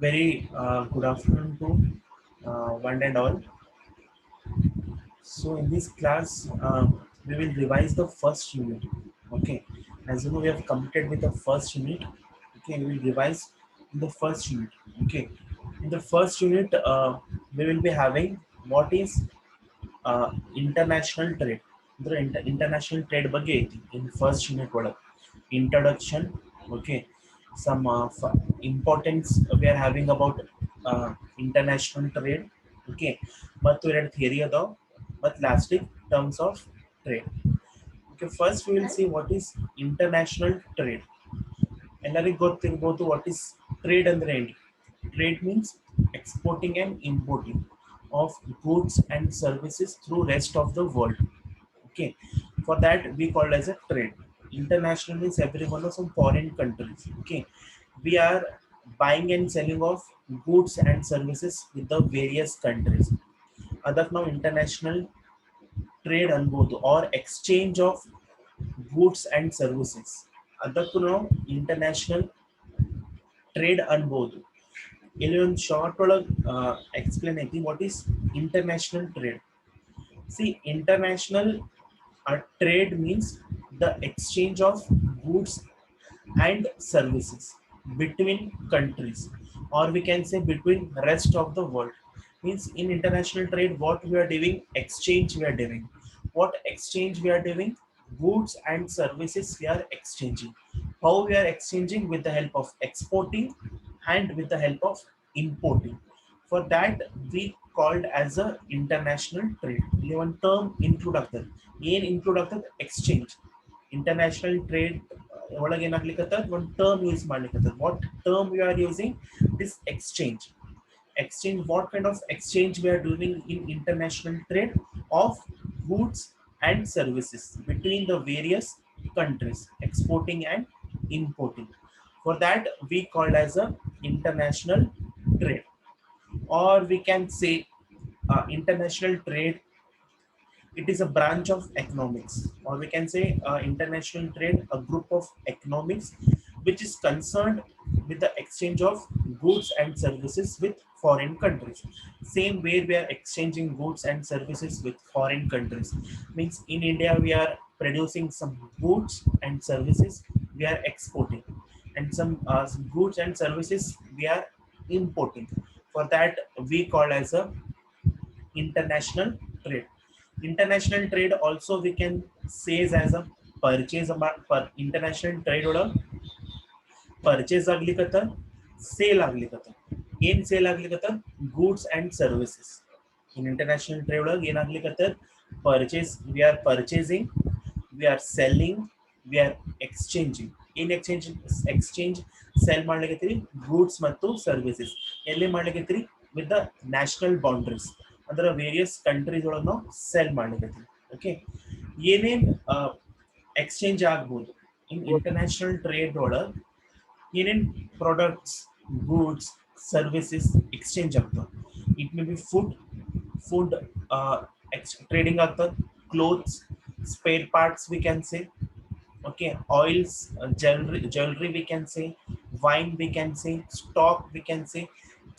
Very good afternoon to one and all. So in this class, we will revise the first unit. Okay, as you know, we have completed with the first unit. Okay, we will revise the first unit. Okay, in the first unit, we will be having what is international trade. International trade ಬಗ್ಗೆ ಐತಿ in first unit ಒಳಗೆ introduction. Okay, some importance we are having about international trade. Okay, ಮತ್ತು ಎರಡು theory ಅದಾವ ಮತ್ತು ಲಾಸ್ಟಿಗೆ terms of trade. Okay, first we will see what is international trade. ಎಲ್ಲರಿಗೂ ಗೊತ್ತಿರ್ಬೋದು what is trade ಅಂದ್ರೆ ಏನು. Trade means exporting and importing of goods and services through rest of the world. Okay, for that we call as a trade. International means everyone of some foreign countries. Okay, we are buying and selling of goods and services with the various countries. Other now international trade ಅನ್ಬೋದು or exchange of goods and services. ಅದಕ್ಕೂ ನಾವು international trade ಅನ್ಬೋದು. ಇಲ್ಲಿ ಒಂದು short ಒಳಗೆ explain ಐತಿ what is international trade. See, international trade means the exchange of goods and services between countries, or we can say between rest of the world. Means in international trade, what we are doing, exchange we are doing. What exchange we are doing? Goods and services we are exchanging. How we are exchanging? With the help of exporting and with the help of importing. For that we called as a international trade. ಇಲ್ಲಿ ಒಂದು term include ಆಗ್ತದೆ. ಏನ್ include ಆಗ್ತದೆ? Exchange. International trade ಒಳಗೆ ಏನಾಗ್ಲಿಕ್ಕತ್ತದ ಒಂದು term use ಮಾಡ್ಲಿಕ್ಕತ್ತದ. What term we are using? This exchange. Exchange, what kind of exchange we are doing in international trade? Of goods and services between the various countries, exporting and importing. For that we called as a international trade, or we can say international trade, it is a branch of economics, or we can say international trade, a group of economics which is concerned with the exchange of goods and services with foreign countries. Same way we are exchanging goods and services with foreign countries. Means in India we are producing some goods and services, we are exporting, and some goods and services we are importing. For that we call as a international trade. International trade also we can say is as a purchase amount per international trade order. Purchase ಆಗ್ಲಿಕತ್ತ, sale ಆಗ್ಲಿಕತ್ತ. ಏನ್ sale ಆಗ್ಲಿಕತ್ತ? Goods and services. In international trade ಒಳಗೆ ಏನಾಗ್ಲಿಕತ್ತ? Purchase, we are purchasing, we are selling, we are exchanging. ಏನ್ exchange sell ಮಾಡ್ಲಿಕತ್ತೀರಿ? Goods ಮತ್ತು services. ಎಲ್ಲಿ ಮಾಡ್ಲಿಕತ್ತೀರಿ? ವಿತ್ ದ ನ್ಯಾಷನಲ್ ಬೌಂಡ್ರೀಸ್, ಅಂದ್ರೆ ವೇರಿಯಸ್ ಕಂಟ್ರೀಸ್ ಒಳಗೆ ನಾವು ಸೆಲ್ ಮಾಡ್ಲಿಕತ್ತೀವಿ. ಓಕೆ, ಏನೇನ್ ಎಕ್ಸ್ಚೇಂಜ್ ಆಗ್ಬೋದು ಇನ್ ಇಂಟರ್ನ್ಯಾಷನಲ್ ಟ್ರೇಡ್ ಒಳಗೆ? ಏನೇನ್ ಪ್ರಾಡಕ್ಟ್ಸ್, ಗೂಡ್ಸ್, ಸರ್ವಿಸಸ್ ಎಕ್ಸ್ಚೇಂಜ್ ಆಗ್ತವೆ? It may be food trading ಆಗ್ತದೆ, clothes, spare parts we can say. Okay, oils, jewelry we can say, wine we can say, stock we can say,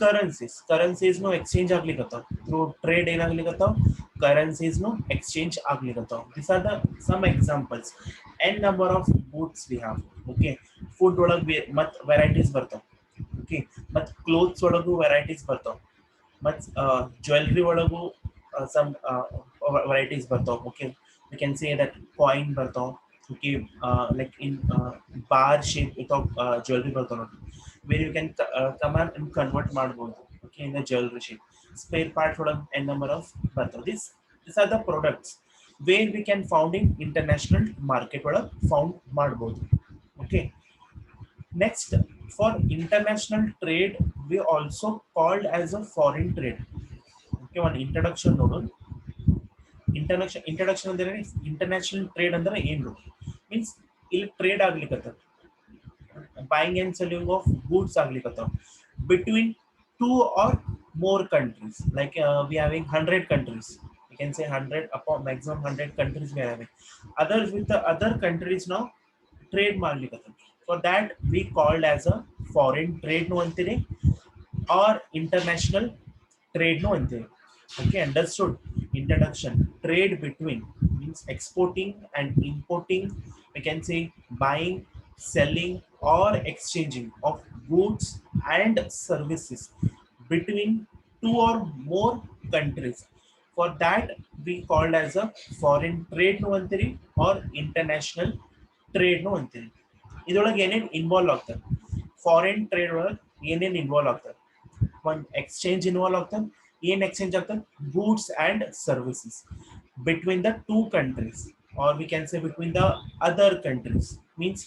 currencies no exchange ಆಗ್ಲಿಕತ್ತಾವ through trade ಏನಾಗ್ಲಿಕತ್ತಾವ? Currencies no exchange ಆಗ್ಲಿಕತ್ತಾವ. These are the some examples. n number of goods we have. Okay, food ಒಳಗೆ ಮತ್ varieties ಬರ್ತಾವ. Okay, ಮತ್ clothes ಒಳಗೂ varieties ಬರ್ತಾವ, ಮತ್ jewelry ಒಳಗೂ some varieties ಬರ್ತಾವ. Okay, we can say that coin ಬರ್ತಾವ. Okay, like in bar shape without jewelry ಬರ್ತಾವ ನೋಡಿ, where you can come and convert ಮಾಡ್ಬೋದು. Okay, in the jewelry shape. Spare parts ಒಳಗೆ n number of ಬರ್ತಾವ. These are the products where we can found in international market ಒಳಗೆ found ಮಾಡ್ಬೋದು. Okay, next, for international trade we also called as a foreign trade. Okay, one introduction ನೋಡೋಣ. Introduction ಅಂದ್ರೆ international trade ಅಂದ್ರೆ ಏನು? Means ಇಲ್ಲಿ trade ಆಗ್ಲಿಕ್ಕತ್ತ, buying and selling of goods ಆಗ್ಲಿಕ್ಕತ್ತ between two or more countries. Like we having 100 countries, we can say 100 upon maximum 100 countries we are having. Others with the other countries now trade ಮಾಡ್ಲಿಕ್ಕತ್ತ. For that we called as a foreign trade no ಅಂತೀರಿ. or international trade no ante. Okay, understood. Introduction. Trade between means exporting and importing, we can say buying, selling or exchanging of goods and services between two or more countries. For that we called as a foreign trade no antiri or international trade no antiri. ಇದರೊಳಗೆ ಏನೇನು involve ಆಗ್ತದೆ, foreign trade ಒಳಗೆ ಏನೇನು involve ಆಗ್ತದೆ, one exchange involved ಆಗ್ತದೆ. ಏನ್ exchange ಆಗ್ತದೆ, goods and services between the two countries, or we can say between the other countries. Means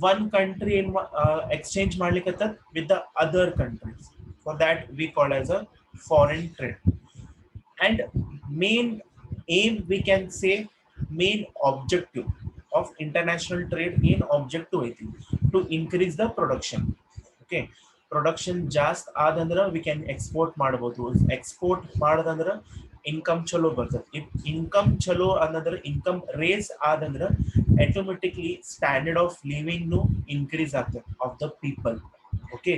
one country in exchange ಮಾಡ್ಲಿಕ್ಕೆ with the other countries. For that we call as a foreign trade. And main aim, we can say main objective of international trade, main objective ಐತಿ to increase the production. Okay, production ಜಾಸ್ತಿ ಆದಂದ್ರ we can export ಮಾಡಬಹುದು. Export ಮಾಡದಂದ್ರ income ಚಲೋ ಬರ್ತದೆ. If income ಚಲೋ ಅನ್ನಂದ್ರ, income raise ಆದಂದ್ರ ಆಟೋಮೆಟಿಕ್ಲಿ ಸ್ಟ್ಯಾಂಡರ್ಡ್ ಆಫ್ ಲಿವಿಂಗ್ ನು ಇನ್ಕ್ರೀಸ್ ಆಗ್ತದೆ of the people. Okay,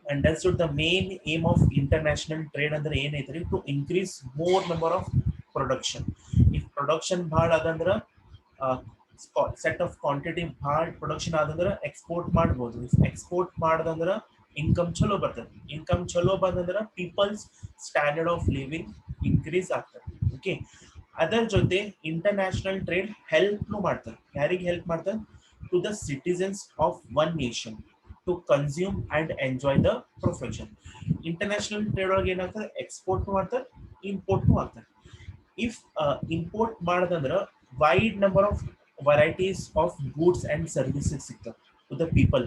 understood. The main aim of international trade ಅಂದ್ರೆ ಏನೈತ್ರಿ, to increase more number of production. If production ಭಾಳ ಅದಂದ್ರ ಸೆಟ್ ಆಫ್ ಕ್ವಾಂಟಿಟಿ ಭಾಳ ಪ್ರೊಡಕ್ಷನ್ ಆದಂದ್ರ ಎಕ್ಸ್ಪೋರ್ಟ್ ಮಾಡ್ಬೋದು. ಎಕ್ಸ್ಪೋರ್ಟ್ ಮಾಡ್ದಂದ್ರ ಇನ್ಕಮ್ ಚಲೋ ಬರ್ತದೆ. ಇನ್ಕಮ್ ಚಲೋ ಬಂದಂದ್ರ people's standard of living increase ಆಗ್ತದೆ. ಓಕೆ, ಅದರ ಜೊತೆ ಇಂಟರ್ನ್ಯಾಷನಲ್ ಟ್ರೇಡ್ ಹೆಲ್ಪ್ ಮಾಡ್ತಾರೆ. ಯಾರಿಗೆ ಹೆಲ್ಪ್ ಮಾಡ್ತಾರೆ? To the citizens of one nation to consume and enjoy the profession. International trade ಒಳಗೆ ಏನಾಗ್ತದೆ, ಎಕ್ಸ್ಪೋರ್ಟ್ ಮಾಡ್ತಾರೆ, ಇಂಪೋರ್ಟ್ ಮಾಡ್ತಾರೆ. ಇಫ್ ಇಂಪೋರ್ಟ್ ಮಾಡೋದಂದ್ರೆ wide number of varieties of goods and services ಸಿಗ್ತವೆ to the people,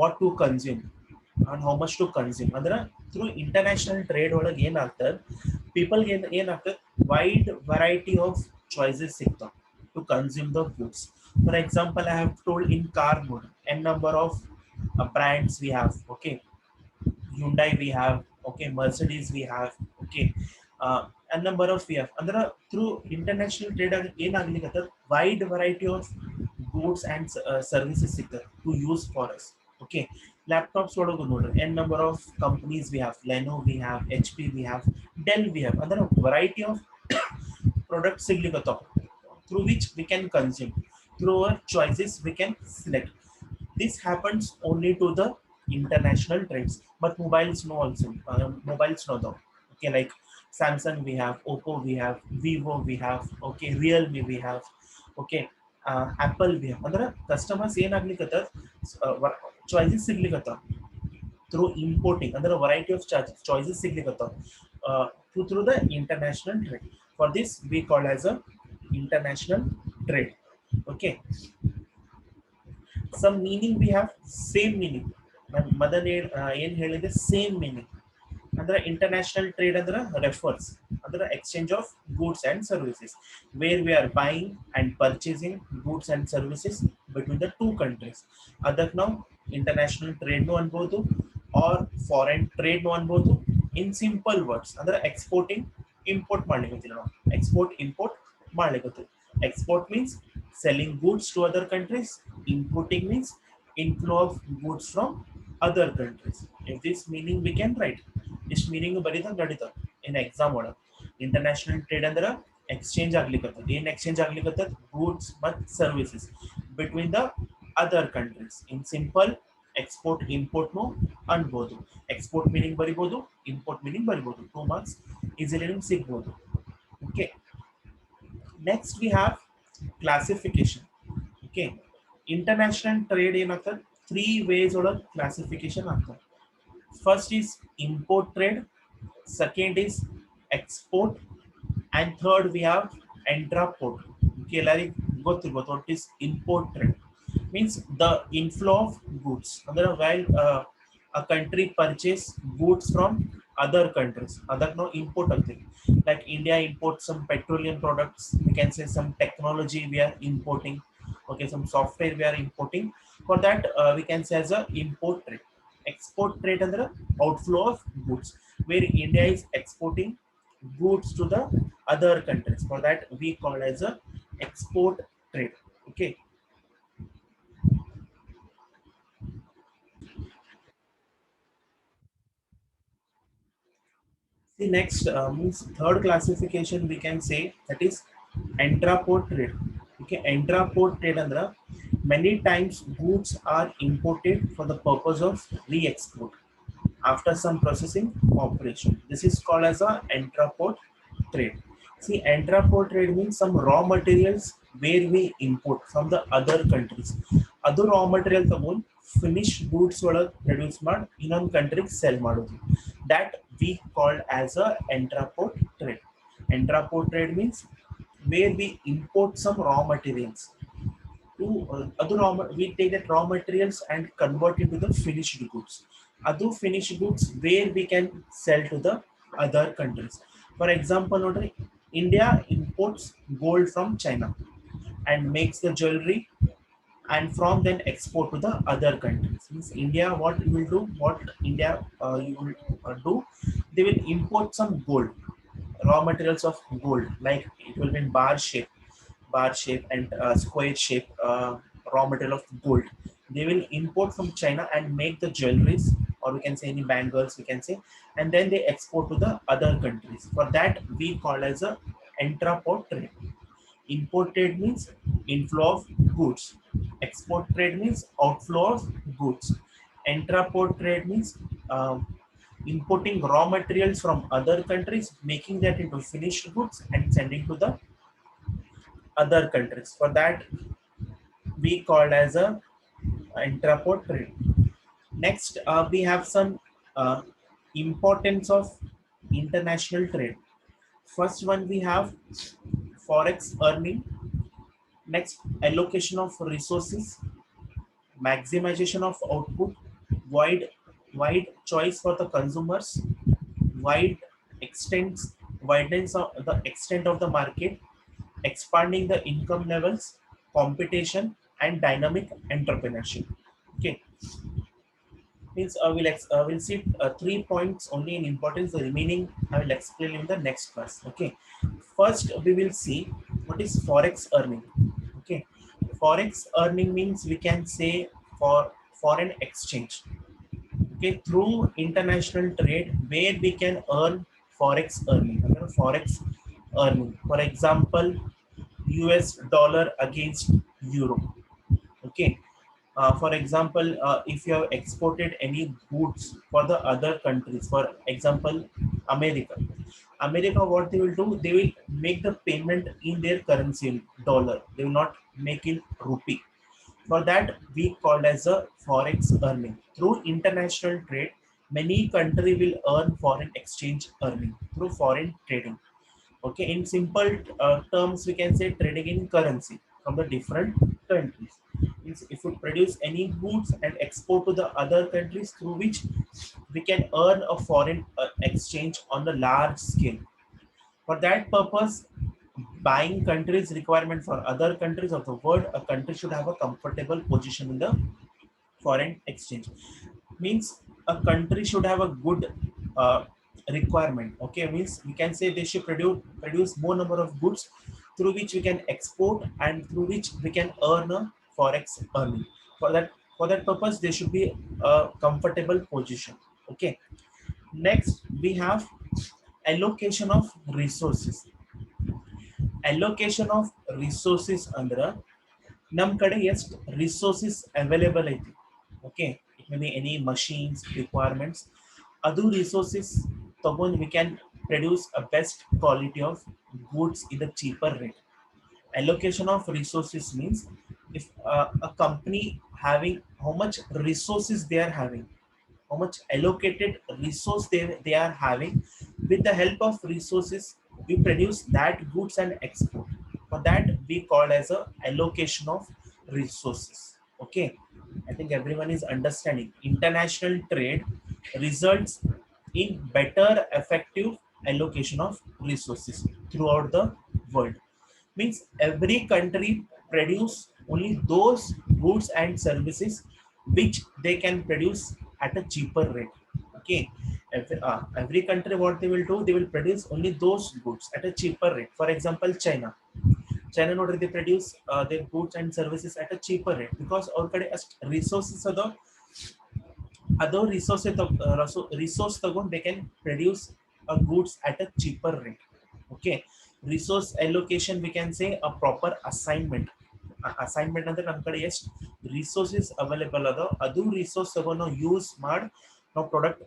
what to consume and how much to consume. ಅಂದ್ರೆ through international trade ಒಳಗೆ ಏನಾಗ್ತದೆ, ಪೀಪಲ್ಗೆ ಏನಾಗ್ತದೆ, ವೈಡ್ ವೆರೈಟಿ ಆಫ್ ಚಾಯ್ಸಸ್ ಸಿಗ್ತವೆ to consume the goods. For example, I have told in car mode n number of brands we have. Okay, Hyundai we have, okay, Mercedes we have, okay, a number of we have. Andra through international trade ಏನಾಗ್ಲಿಕ್ಕೆ wide variety of goods and services ಸಿಗ್ತದೆ to use for us. Okay, laptops ಒಳಗೂ ನೋಡ್ರಿ n number of companies we have. Lenovo we have, HP we have, Dell we have. ಅಂದ್ರೆ variety of products ಸಿಗ್ಲಿಕ್ಕೆ through which we can consume. Through our choices we can select. This happens only to the international trades, but mobiles know also. Mobiles know though. Okay, like Samsung we have, Oppo we have, Vivo we have, okay, Realme we have, okay, Apple we have. Andre customers ಏನಾಗ್ಲಿಕ್ಕತ್ತ, choices ಸಿಗ್ಲಿಕ್ಕತ್ತ through importing. Andre variety of choices ಸಿಗ್ಲಿಕ್ಕತ್ತ through the international trade. For this we call as a international trade. Okay, some meaning we have, same meaning. Madan ಏನ್ ಹೇಳಿದೆ, same meaning. ಅಂದ್ರೆ international trade ಅಂದ್ರೆ refers ಅಂದ್ರೆ exchange of goods and services, where we are buying and purchasing goods and services between the two countries. ಅದಕ್ಕೆ ನಾವು international ಟ್ರೇಡ್ನು ಅನ್ಬೋದು R foreign ಟ್ರೇಡ್ನು ಅನ್ಬೋದು. In simple words ಅಂದ್ರೆ ಎಕ್ಸ್ಪೋರ್ಟಿಂಗ್ ಇಂಪೋರ್ಟ್ ಮಾಡ್ಲಿಕ್ಕೆ ನಾವು ಎಕ್ಸ್ಪೋರ್ಟ್ ಇಂಪೋರ್ಟ್ ಮಾಡ್ಲಿಕ್ಕೆ. Export means selling goods to other countries. Importing means inflow of goods from other countries. If this meaning we can write, this meaning ಬರಿತ ನಡೀತ in exam ಒಳಗೆ. International trade ಅಂದ್ರೆ exchange ಆಗ್ಲಿಕ್ಕೆ, ಏನ್ exchange ಆಗ್ಲಿಕ್ಕೆ, goods ಮತ್ತು services between the other countries. In simple export ಇಂಪೋರ್ಟ್ನು ಅನ್ಬೋದು. ಎಕ್ಸ್ಪೋರ್ಟ್ ಮೀನಿಂಗ್ ಬರಿಬೋದು, ಇಂಪೋರ್ಟ್ ಮೀನಿಂಗ್ ಬರಿಬೋದು. 2 marks ಈಸಿಲಿ ನಿಮ್ಗೆ ಸಿಗ್ಬೋದು. Okay, next we have classification. Okay, international trade ಏನಾಗ್ತದೆ, 3 ways ಒಳಗೆ classification ಆಗ್ತದೆ. First is import trade, second is export, and third we have intra-port. Okay, ಎಲ್ಲರಿಗೆ ಗೊತ್ತಿರ್ಬೋದು what is import trade. Means the inflow of goods. ಅಂದ್ರೆ while a country purchase goods from other countries, ಅದಕ್ಕೆ ನಾವು import ಅಂತೀವಿ. Like India imports some petroleum products, we can say some technology we are importing, okay, some software we are importing. For that we can say as a import trade. Export trade ಅಂದ್ರೆ outflow of goods, where India is exporting goods to the other countries. For that we call as a export trade. Okay, The next means third classification we can say that is intraport trade. Okay, intraport trade andra many times goods are imported for the purpose of re-export after some processing operation. This is called as a intraport trade. See, intraport trade means some raw materials where we import from the other countries. ಅದು raw material ತಗೊಂಡು finished goods ಒಳಗೆ produce ಮಾಡಿ ಇನ್ನೊಂದು country sell ಮಾಡೋದು. That we call as a intraport trade. Intraport trade means where we import some raw materials to other we take that raw materials and convert it to the finished goods. Other finished goods where we can sell to the other countries. For example, India imports gold from China and makes the jewelry and from then export to the other countries. Means India, what you will do, what India you will do, they will import some gold, raw materials of gold, like it will be in bar shape and square shape raw material of gold. They will import from China and make the jewelries, or we can say any bangles, we can say, and then they export to the other countries. For that, we call as a intraport trade. Import trade means inflow of goods. Export trade means outflow of goods. Intraport trade means importing raw materials from other countries, making that into finished goods and sending to the other countries. For that, we called as a intraport trade. Next, we have some importance of international trade. First one, we have forex earning. Next, allocation of resources, maximization of output, wide wide choice for the consumers, wide extents widens of the extent of the market, expanding the income levels, competition, and dynamic entrepreneurship. Okay, means we'll see 3 points only in importance. The remaining I will explain in the next class. Okay, first we will see what is forex earning. Okay, forex earning means we can say for foreign exchange. Okay, through international trade where we can earn forex earning. Okay, forex earning. For example, US dollar against euro. Okay, for example, if you have exported any goods for the other countries, for example, America. America, what they will do, they will make the payment in their currency in dollar. They will not make in rupee. For that, we called as a forex earning. Through international trade, many country will earn foreign exchange earning through foreign trading. Okay, in simple terms, we can say trading in currency from the different countries. Means if we produce any goods and export to the other countries through which we can earn a foreign exchange on the large scale. For that purpose, buying countries requirement for other countries of the world, a country should have a comfortable position in the foreign exchange. Means a country should have a good requirement. Okay, means we can say they should produce more number of goods through which we can export and through which we can earn a forex earning. For that purpose, there should be a comfortable position. Okay. Next, we have allocation of resources. Allocation of resources ಅಂದ್ರೆ ನಮ್ಮ ಕಡೆ ಎಷ್ಟು resources available ಐತಿ. Okay, it may be any machines requirements, ಅದು resources ತಗೊಂಡು we can produce a best quality of goods in a cheaper rate. Allocation of resources means if a company having how much resources they are having, how much allocated resource they are having, with the help of resources we produce that goods and export. For that we call as a allocation of resources. Okay, I think everyone is understanding. International trade results in better effective allocation of resources throughout the world. Means every country produce only those goods and services which they can produce at a cheaper rate. Okay, every country, what they will do, they will produce only those goods at a cheaper rate. For example, China ನೋಡ್ರಿ, they produce their goods and services at a cheaper rate because ಅವ್ರ ಕಡೆ ಅಷ್ಟು resources ಅದು resource ತಗೊಂಡು they can produce goods at a cheaper rate. Okay, resource allocation, we can say a proper assignment. Assignment ಅಂದ್ರೆ ನಮ್ಮ ಕಡೆ ಎಷ್ಟು resources available ಅದ ಅದು ರಿಸೋರ್ಸ್ ಅನ್ನು ಯೂಸ್ ಮಾಡಿ ನಾವು ಪ್ರಾಡಕ್ಟ್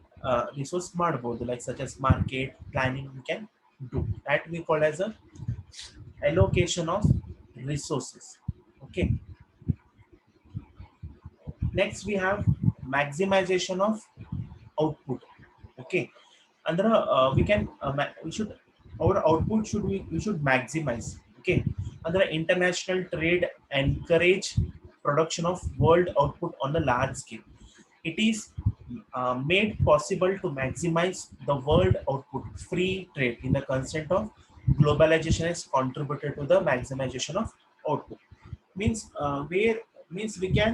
ರಿಸೋರ್ಸ್ ಮಾಡ್ಬೋದು, like such as market planning we can do that, we call as a allocation of resources. Okay, next we have maximization of output. Okay, under we can we should, our output should we should maximize. Okay, under international trade encourage production of world output on a large scale. It is made possible to maximize the world output. Free trade in the constant of globalization has contributed to the maximization of output. Means where means we can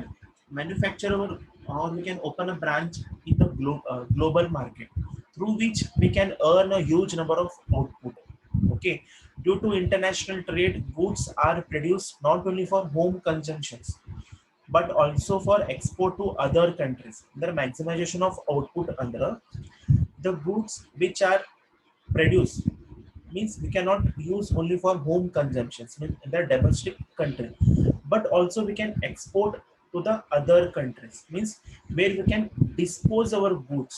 manufacture our, or we can open a branch in the global market through which we can earn a huge number of output. Okay, due to international trade, goods are produced not only for home consumptions but also for export to other countries. The maximization of output under the goods which are produced means we cannot use only for home consumptions in the domestic country, but also we can export to the other countries, means where we can dispose our goods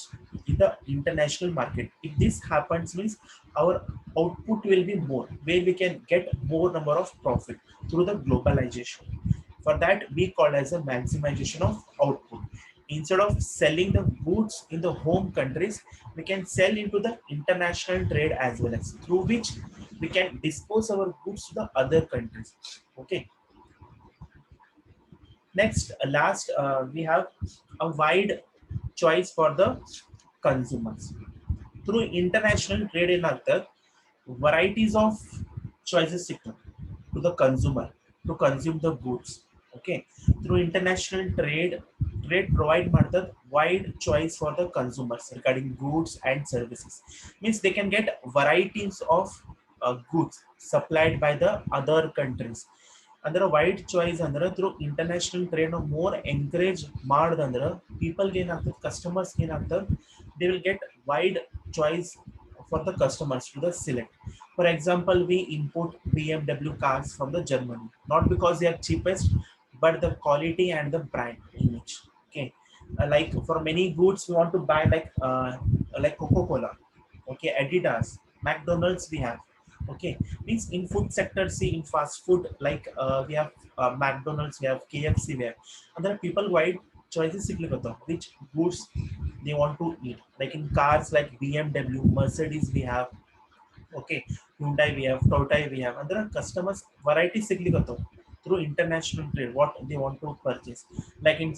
in the international market. If this happens, means our output will be more, where we can get more number of profit through the globalization. For that we call as a maximization of output. Instead of selling the goods in the home countries, we can sell into the international trade as well, as through which we can dispose our goods to the other countries. Okay, next last we have a wide choice for the consumers. Through international trade ಏನಾಗ್ತದೆ, varieties of choices ಸಿಗ್ತವೆ to the consumer to consume the goods. Okay, through international trade provide ಮಾಡ್ತದೆ wide choice for the consumers regarding goods and services. Means they can get varieties of goods supplied by the other countries. ಅಂದ್ರೆ wide choice ಅಂದ್ರೆ through international trade more encourage ಮಾಡ್ದಂದ್ರೆ ಪೀಪಲ್ಗೆ ಏನಾಗ್ತದೆ, ಕಸ್ಟಮರ್ಸ್ಗೆ ಏನಾಗ್ತದೆ, they will get wide choice for the customers to the select. For example, we import BMW cars from the Germany, not because they are cheapest, but the quality and the brand image. Okay, like for many goods we want to buy like Coca-Cola, okay, Adidas, McDonald's we have. Okay, means in food sector, see in fast food like we have McDonald's, we have KFC, we have, and there are people wide choices ಸಿಗ್ಲಿಕ್ಕೆ which goods they want to eat. Like in cars like BMW, Mercedes we have, okay, Hyundai we have, Toyota we have, and there are customers variety ಸಿಗ್ಲಿಕ್ಕೆ through international trade what they want to purchase. Like in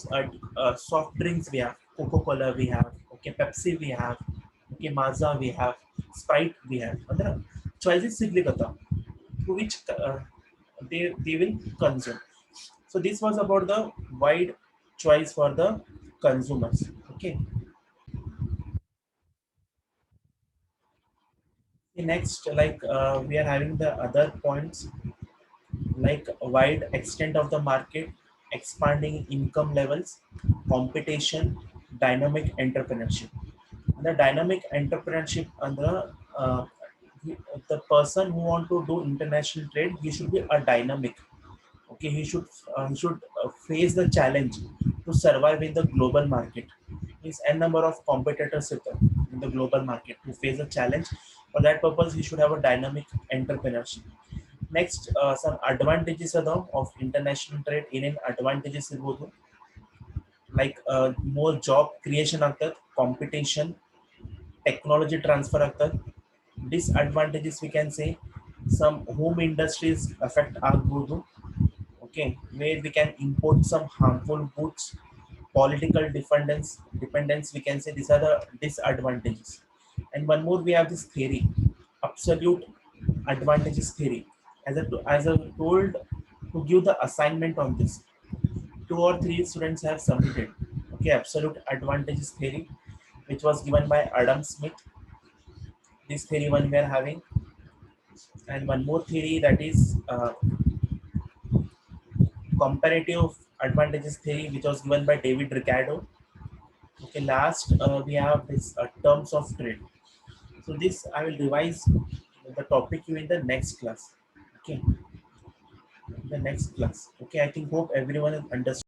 soft drinks we have Coca-Cola we have, okay, Pepsi we have, okay, Mazda we have, Sprite we have, and there are choices ಸಿಗ್ಲಿಕ್ಕೆ through which they will consume. So this was about the wide choice for the consumers. Okay, next like we are having the other points like wide extent of the market, expanding income levels, competition, dynamic entrepreneurship. The dynamic entrepreneurship and the person who want to do international trade, he should be a dynamic. Okay, he should face the challenge to survive in the global market. Means n number of competitors in the global market to face a challenge. For that purpose, he should have a dynamic entrepreneurship. Next, some advantages of international trade. In advantages irbodu, like more job creation ಆಗ್ತದೆ, competition, technology transfer ಆಗ್ತದೆ. Disadvantages we can say some home industries affect ಆಗ್ಬೋದು. Okay, where we can import some harmful goods, political dependence we can say, these are the disadvantages. And one more, we have this theory, absolute advantages theory. As I told, to give the assignment on this, 2 or 3 students have submitted. Okay, absolute advantages theory, which was given by Adam Smith. This theory one we are having, and one more theory, that is comparative advantages theory, which was given by David Ricardo. Okay, last we have this terms of trade. So this I will revise the topic you in the next class. Okay, the next class. Okay, I think hope everyone has understood.